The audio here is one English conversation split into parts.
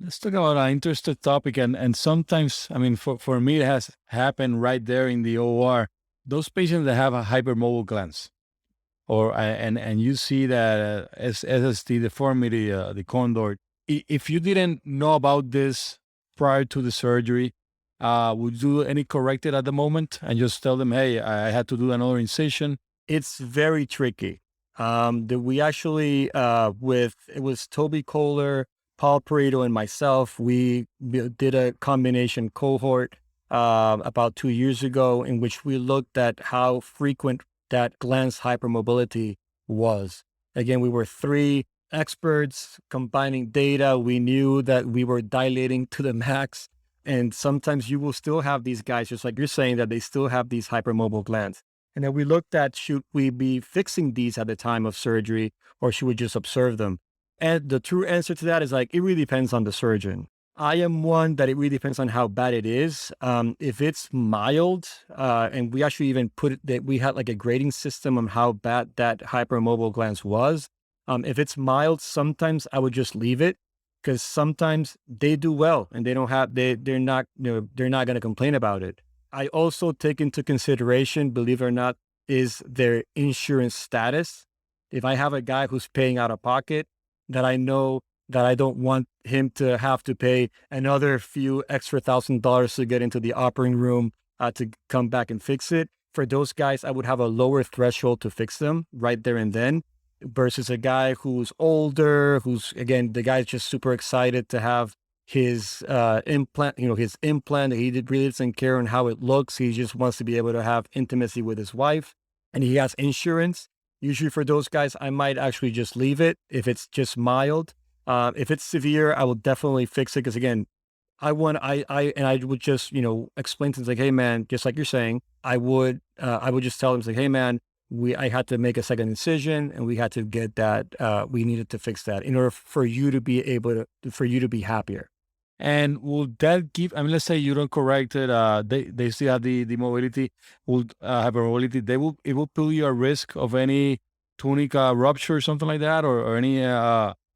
Let's talk about an interesting topic. And sometimes, I mean, for me, it has happened right there in the OR. Those patients that have a hypermobile glands, and you see that SST deformity, the condor. If you didn't know about this prior to the surgery, would you do any corrected at the moment and just tell them, hey, I had to do another incision? It's very tricky. That we actually, it was Toby Kohler, Paul Pareto, and myself, we did a combination cohort about 2 years ago in which we looked at how frequent that glans hypermobility was. Again, we were three experts combining data. We knew that we were dilating to the max. And sometimes you will still have these guys, just like you're saying, that they still have these hypermobile glands. And then we looked at, should we be fixing these at the time of surgery, or should we just observe them? And the true answer to that is like, it really depends on the surgeon. I am one that it really depends on how bad it is. If it's mild, and we actually even put it that we had like a grading system on how bad that hypermobile glans was. If it's mild, sometimes I would just leave it, because sometimes they do well and they're not, they're not going to complain about it. I also take into consideration, believe it or not, is their insurance status. If I have a guy who's paying out of pocket, that I know that I don't want him to have to pay another few extra $1,000 to get into the operating room to come back and fix it. For those guys, I would have a lower threshold to fix them right there and then, versus a guy who's older, who's, again, the guy's just super excited to have his implant, his implant. He really doesn't care on how it looks. He just wants to be able to have intimacy with his wife, and he has insurance. Usually for those guys, I might actually just leave it if it's just mild. If it's severe, I will definitely fix it. Because again, I would just, explain things like, hey man, just like you're saying, I would just tell them like, hey man, I had to make a second incision and we had to get that, we needed to fix that in order for you to be for you to be happier. And will that give, I mean, let's say you don't correct it, they still have the mobility, will hypermobility, it will put you at risk of any tunica rupture or something like that, or any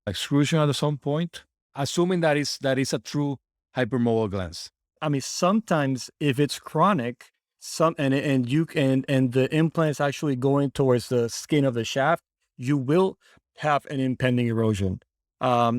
excrusion at some point, assuming that is a true hypermobile glance. I mean, sometimes if it's chronic, and you can, and the implant is actually going towards the skin of the shaft, you will have an impending erosion.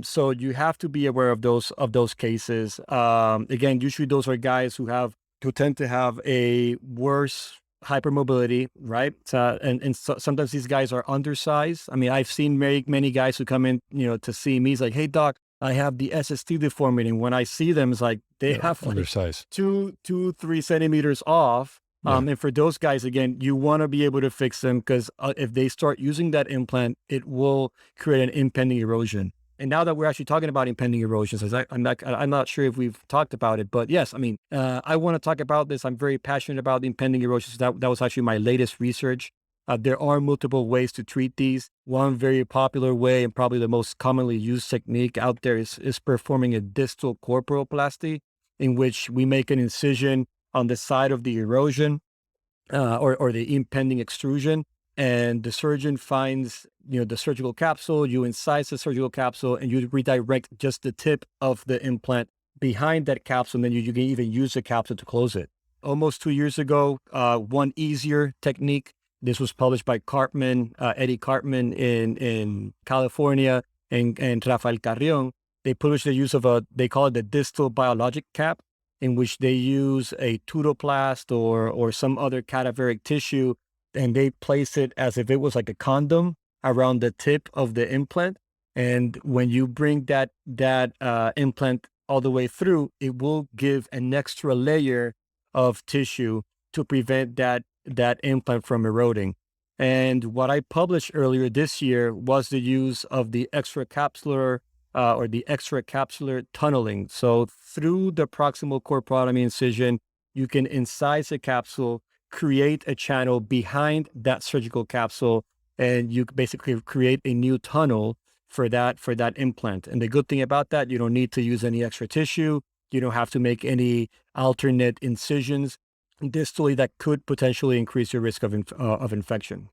So you have to be aware of those cases. Again, usually those are guys who tend to have a worse hypermobility, right? And sometimes these guys are undersized. I mean, I've seen many guys who come in, to see me. It's like, hey doc, I have the SST deformity. And when I see them, it's like they have like Undersized. 3 centimeters off. And for those guys, again, you want to be able to fix them, because if they start using that implant, it will create an impending erosion. And now that we're actually talking about impending erosions, I'm not sure if we've talked about it, but yes, I mean, I want to talk about this. I'm very passionate about the impending erosions. That was actually my latest research. There are multiple ways to treat these. One very popular way, and probably the most commonly used technique out there, is performing a distal corporoplasty, in which we make an incision on the side of the erosion, or the impending extrusion. And the surgeon finds, the surgical capsule, you incise the surgical capsule, and you redirect just the tip of the implant behind that capsule. And then you can even use the capsule to close it. Almost 2 years ago, one easier technique, this was published by Eddie Cartman in California, and Rafael Carrion. They published the use of they call it the distal biologic cap, in which they use a pseudoplast or some other cadaveric tissue, and they place it as if it was like a condom around the tip of the implant. And when you bring that implant all the way through, it will give an extra layer of tissue to prevent that implant from eroding. And what I published earlier this year was the use of the extracapsular or the extracapsular tunneling. So through the proximal corporotomy incision, you can incise a capsule, create a channel behind that surgical capsule, and you basically create a new tunnel for that implant. And the good thing about that, you don't need to use any extra tissue. You don't have to make any alternate incisions distally that could potentially increase your risk of infection.